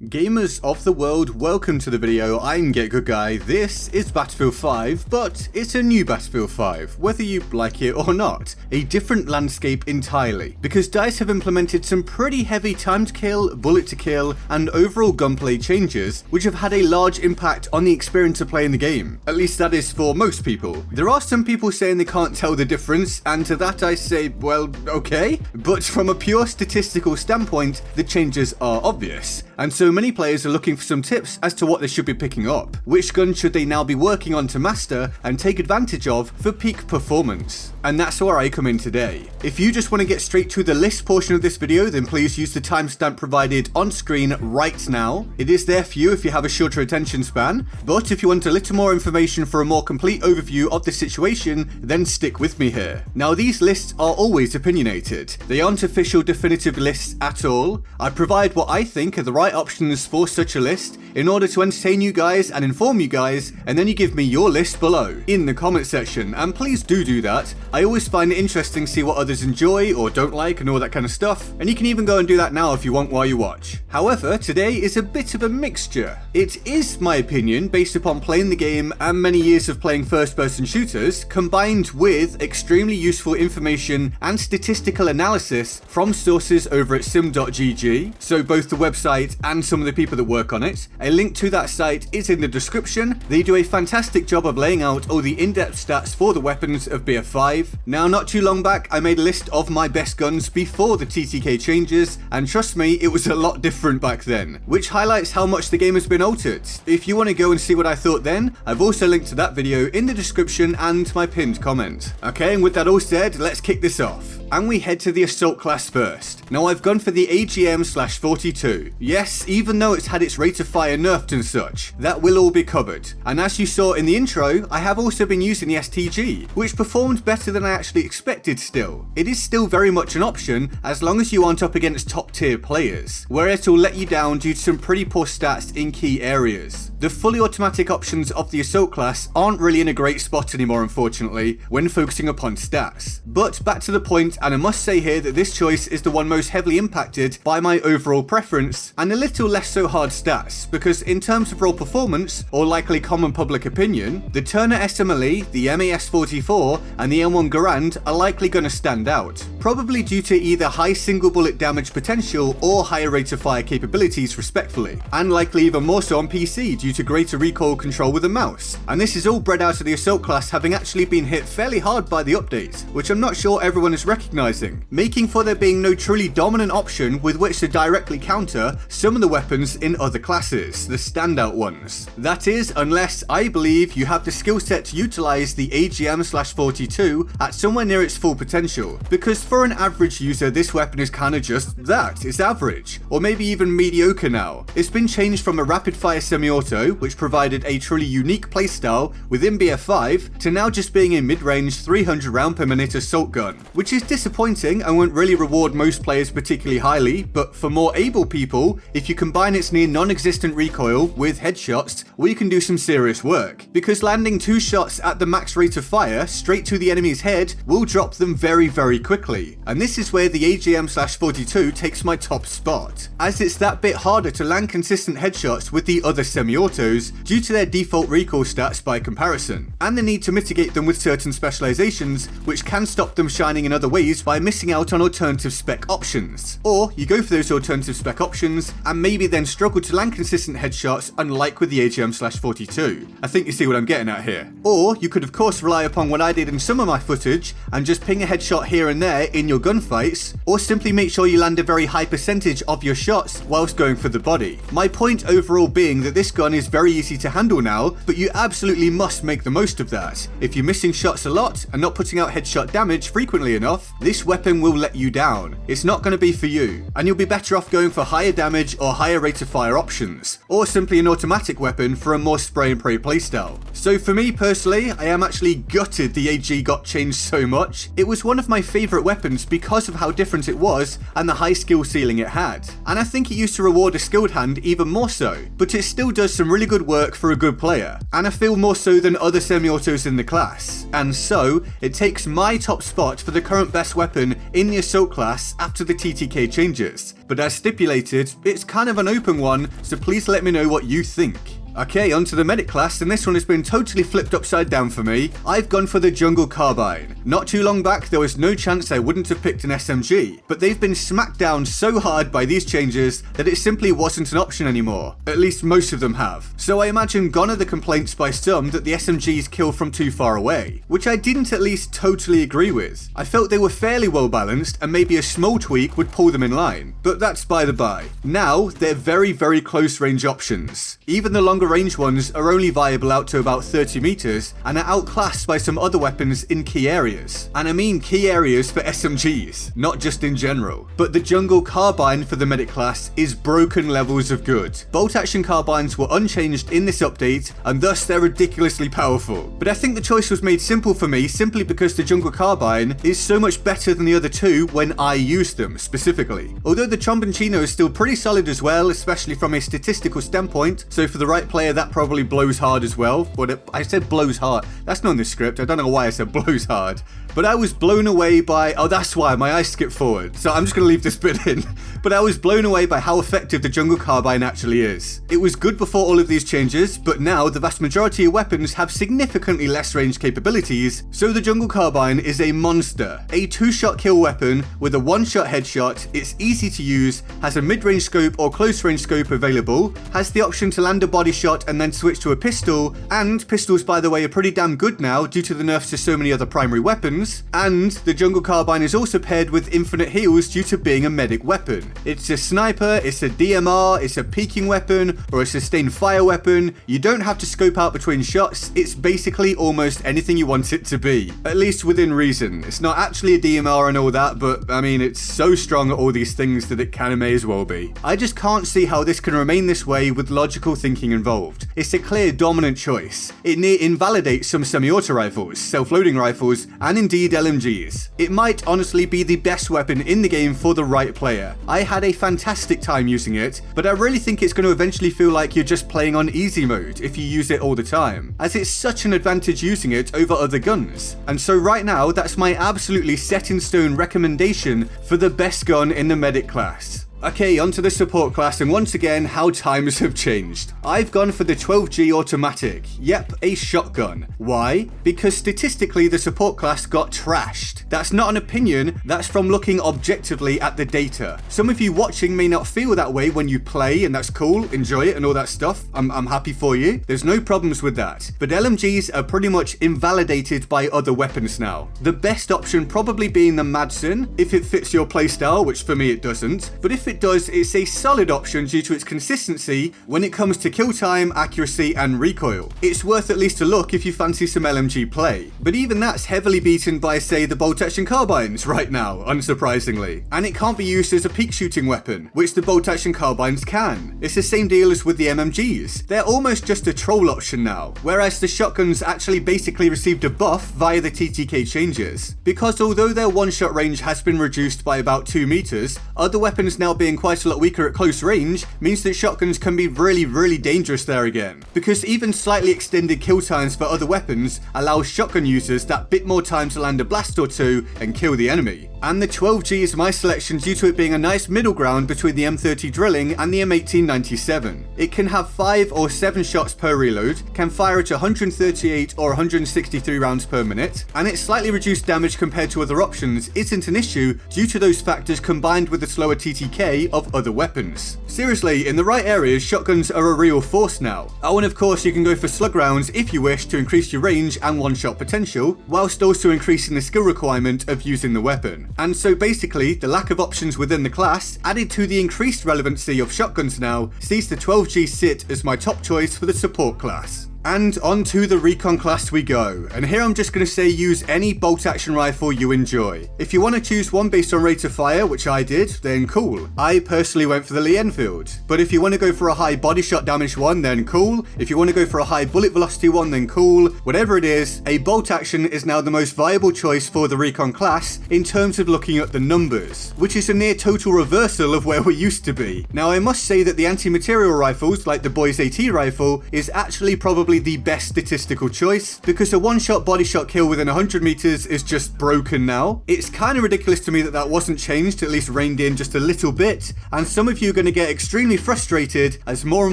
Gamers of the world, welcome to the video. I'm GetGoodGuy. This is Battlefield 5, but it's a new Battlefield 5, whether you like it or not. A different landscape entirely, because DICE have implemented some pretty heavy time to kill, bullet to kill, and overall gunplay changes, which have had a large impact on the experience of playing the game. At least that is for most people. There are some people saying they can't tell the difference, and to that I say, well, okay. But from a pure statistical standpoint, the changes are obvious. And so many players are looking for some tips as to what they should be picking up. Which gun should they now be working on to master and take advantage of for peak performance? And that's where I come in today. If you just want to get straight to the list portion of this video, then please use the timestamp provided on screen right now. It is there for you if you have a shorter attention span, but if you want a little more information for a more complete overview of the situation, then stick with me here. Now, these lists are always opinionated. They aren't official definitive lists at all. I provide what I think are the right options for such a list in order to entertain you guys and inform you guys, and then you give me your list below in the comment section, and please do that. I always find it interesting to see what others enjoy or don't like and all that kind of stuff, and you can even go and do that now if you want while you watch. However, today is a bit of a mixture. It is my opinion based upon playing the game and many years of playing first-person shooters, combined with extremely useful information and statistical analysis from sources over at sim.gg, so both the website and some of the people that work on it. A link to that site is in the description. They do a fantastic job of laying out all the in-depth stats for the weapons of BF5. Now, not too long back, I made a list of my best guns before the TTK changes, and trust me, it was a lot different back then, which highlights how much the game has been altered. If you want to go and see what I thought then, I've also linked to that video in the description and my pinned comment. Okay, and with that all said, let's kick this off. And we head to the assault class first. Now, I've gone for the AGM/42. Yes, even though it's had its rate of fire nerfed and such, that will all be covered. And as you saw in the intro, I have also been using the STG, which performed better than I actually expected still. It is still very much an option as long as you aren't up against top tier players, where it'll let you down due to some pretty poor stats in key areas. The fully automatic options of the assault class aren't really in a great spot anymore, unfortunately, when focusing upon stats. But back to the point, and I must say here that this choice is the one most heavily impacted by my overall preference and a little less so hard stats, because in terms of raw performance, or likely common public opinion, the Turner SMLE, the MAS-44 and the M1 Garand are likely going to stand out, probably due to either high single bullet damage potential or higher rate of fire capabilities respectively, and likely even more so on PC due to greater recoil control with a mouse. And this is all bred out of the assault class having actually been hit fairly hard by the update, which I'm not sure everyone is recognizing, making for there being no truly dominant option with which to directly counter some of the weapons in other classes, the standout ones. That is, unless I believe you have the skill set to utilize the AGM/42 at somewhere near its full potential, because for an average user this weapon is kinda just that, it's average, or maybe even mediocre now. It's been changed from a rapid fire semi-auto, which provided a truly unique playstyle within BF5, to now just being a mid-range 300 round per minute assault gun, which is disappointing and won't really reward most players particularly highly, but for more able people, if you combine its near non-existent recoil with headshots, well, you can do some serious work, because landing 2 shots at the max rate of fire straight to the enemy's head will drop them very quickly. And this is where the AGM/42 takes my top spot, as it's that bit harder to land consistent headshots with the other semi-autos due to their default recoil stats by comparison, and the need to mitigate them with certain specializations, which can stop them shining in other ways by missing out on alternative spec options. Or you go for those alternative spec options and maybe then struggle to land consistent headshots, unlike with the AGM/42. I think you see what I'm getting at here. Or you could of course rely upon what I did in some of my footage and just ping a headshot here and there in your gunfights, or simply make sure you land a very high percentage of your shots whilst going for the body. My point overall being that this gun is very easy to handle now, but you absolutely must make the most of that. If you're missing shots a lot and not putting out headshot damage frequently enough, this weapon will let you down. It's not going to be for you, and you'll be better off going for higher damage or higher rate of fire options, or simply an automatic weapon for a more spray and pray playstyle. So for me personally, I am actually gutted the AG got changed so much. It was one of my favourite weapons because of how different it was and the high skill ceiling it had, and I think it used to reward a skilled hand even more so, but it still does some really good work for a good player, and I feel more so than other semi-autos in the class, and so it takes my top spot for the current best weapon in the assault class after the TTK changes, but as stipulated, it's kind of an open one, so please let me know what you think. Okay, onto the medic class, and this one has been totally flipped upside down for me. I've gone for the jungle carbine. Not too long back, there was no chance I wouldn't have picked an SMG, but they've been smacked down so hard by these changes that it simply wasn't an option anymore. At least most of them have. So I imagine gone are the complaints by some that the SMGs kill from too far away, which I didn't at least totally agree with. I felt they were fairly well balanced, and maybe a small tweak would pull them in line, but that's by the by. Now, they're very, very close range options. Even the longer range ones are only viable out to about 30 meters and are outclassed by some other weapons in key areas. And I mean key areas for SMGs, not just in general. But the jungle carbine for the medic class is broken levels of good. Bolt action carbines were unchanged in this update, and thus they're ridiculously powerful. But I think the choice was made simple for me simply because the jungle carbine is so much better than the other two when I use them specifically. Although the Tromboncino is still pretty solid as well, especially from a statistical standpoint, so for the right player that probably blows hard as well. I said blows hard. That's not in the script. I don't know why I said blows hard. But I was blown away by... Oh, that's why my eyes skipped forward. So I'm just going to leave this bit in. But I was blown away by how effective the jungle carbine actually is. It was good before all of these changes, but now the vast majority of weapons have significantly less range capabilities, so the jungle carbine is a monster. A 2-shot kill weapon with a 1-shot headshot, it's easy to use, has a mid-range scope or close-range scope available, has the option to land a body shot and then switch to a pistol, and pistols by the way are pretty damn good now due to the nerfs to so many other primary weapons, and the jungle carbine is also paired with infinite heals due to being a medic weapon. It's a sniper, it's a DMR, it's a peeking weapon, or a sustained fire weapon. You don't have to scope out between shots, it's basically almost anything you want it to be. At least within reason. It's not actually a DMR and all that, but I mean it's so strong at all these things that it kinda may as well be. I just can't see how this can remain this way with logical thinking involved. It's a clear dominant choice. It near invalidates some semi-auto rifles, self-loading rifles, and indeed LMGs. It might honestly be the best weapon in the game for the right player. I had a fantastic time using it, but I really think it's going to eventually feel like you're just playing on easy mode if you use it all the time, as it's such an advantage using it over other guns. And so right now, that's my absolutely set in stone recommendation for the best gun in the medic class. Okay, onto the support class, and once again, how times have changed. I've gone for the 12G automatic. Yep, a shotgun. Why? Because statistically, the support class got trashed. That's not an opinion, that's from looking objectively at the data. Some of you watching may not feel that way when you play, and that's cool, enjoy it and all that stuff. I'm happy for you. There's no problems with that. But LMGs are pretty much invalidated by other weapons now. The best option probably being the Madsen, if it fits your playstyle, which for me it doesn't. But if it does, it's a solid option due to its consistency when it comes to kill time, accuracy, and recoil. It's worth at least a look if you fancy some LMG play. But even that's heavily beaten by, say, the bolt action carbines right now, unsurprisingly. And it can't be used as a peak shooting weapon, which the bolt action carbines can. It's the same deal as with the MMGs. They're almost just a troll option now, whereas the shotguns actually basically received a buff via the TTK changes. Because although their one-shot range has been reduced by about 2 meters, other weapons now being quite a lot weaker at close range means that shotguns can be really dangerous there again. Because even slightly extended kill times for other weapons allow shotgun users that bit more time to land a blast or two and kill the enemy. And the 12G is my selection due to it being a nice middle ground between the M30 drilling and the M1897. It can have 5 or 7 shots per reload, can fire at 138 or 163 rounds per minute, and its slightly reduced damage compared to other options isn't an issue due to those factors combined with the slower TTK of other weapons. Seriously, in the right areas, shotguns are a real force now. Oh, and of course you can go for slug rounds if you wish to increase your range and one-shot potential, whilst also increasing the skill requirement of using the weapon. And so basically, the lack of options within the class, added to the increased relevancy of shotguns now, sees the 12G sit as my top choice for the support class. And onto the Recon class we go, and here I'm just going to say use any bolt action rifle you enjoy. If you want to choose one based on rate of fire, which I did, then cool. I personally went for the Lee Enfield. But if you want to go for a high body shot damage one, then cool. If you want to go for a high bullet velocity one, then cool. Whatever it is, a bolt action is now the most viable choice for the Recon class in terms of looking at the numbers, which is a near total reversal of where we used to be. Now I must say that the anti-material rifles, like the Boys AT rifle, is actually probably probably the best statistical choice, because a one-shot body shot kill within 100 meters is just broken now. It's kind of ridiculous to me that that wasn't changed, at least reined in just a little bit, and some of you are going to get extremely frustrated as more and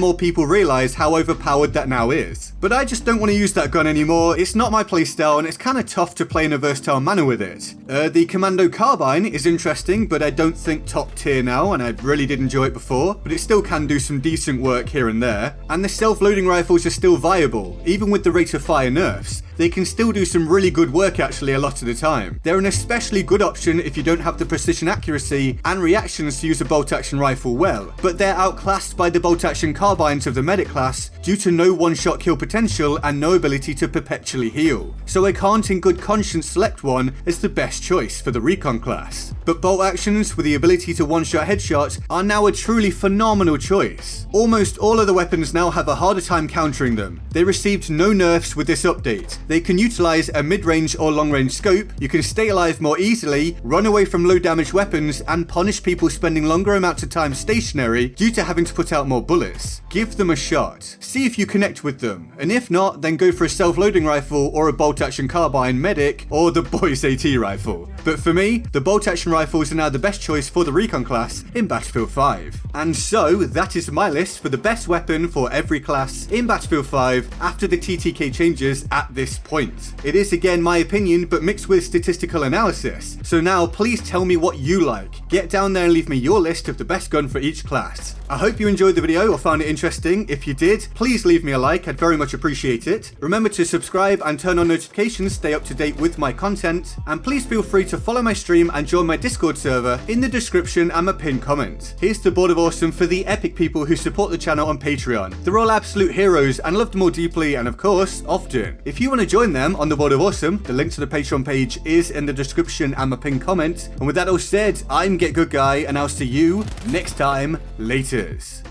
more people realize how overpowered that now is. But I just don't want to use that gun anymore. It's not my playstyle, and it's kind of tough to play in a versatile manner with it. The Commando Carbine is interesting, but I don't think top tier now, and I really did enjoy it before, but it still can do some decent work here and there. And the self-loading rifles are still viable, even with the rate of fire nerfs. They can still do some really good work actually a lot of the time. They're an especially good option if you don't have the precision accuracy and reactions to use a bolt-action rifle well, but they're outclassed by the bolt-action carbines of the medic class due to no one-shot kill potential and no ability to perpetually heal. So I can't in good conscience select one as the best choice for the Recon class. But bolt actions with the ability to one-shot headshot are now a truly phenomenal choice. Almost all of the weapons now have a harder time countering them. They received no nerfs with this update. They can utilize a mid-range or long-range scope, you can stay alive more easily, run away from low-damage weapons, and punish people spending longer amounts of time stationary due to having to put out more bullets. Give them a shot. See if you connect with them, and if not, then go for a self-loading rifle or a bolt-action carbine medic or the boys AT rifle. But for me, the bolt-action rifles are now the best choice for the Recon class in Battlefield 5. And so, that is my list for the best weapon for every class in Battlefield 5 after the TTK changes at this point. It is again my opinion, but mixed with statistical analysis. So now please tell me what you like. Get down there and leave me your list of the best gun for each class. I hope you enjoyed the video or found it interesting. If you did, please leave me a like, I'd very much appreciate it. Remember to subscribe and turn on notifications, stay up to date with my content, and please feel free to follow my stream and join my Discord server in the description and my pinned comment. Here's to Board of Awesome for the epic people who support the channel on Patreon. They're all absolute heroes and loved more deeply and of course, often. If you want to join them on the Board of Awesome, the link to the Patreon page is in the description and my pinned comment. And with that all said, I'm GetGoodGuy and I'll see you next time, laters.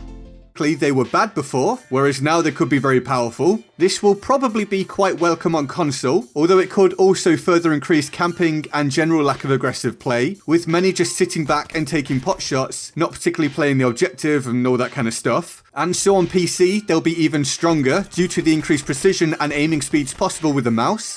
They were bad before, whereas now they could be very powerful. This will probably be quite welcome on console, although it could also further increase camping and general lack of aggressive play, with many just sitting back and taking pot shots, not particularly playing the objective and all that kind of stuff. And so on PC, they'll be even stronger due to the increased precision and aiming speeds possible with the mouse.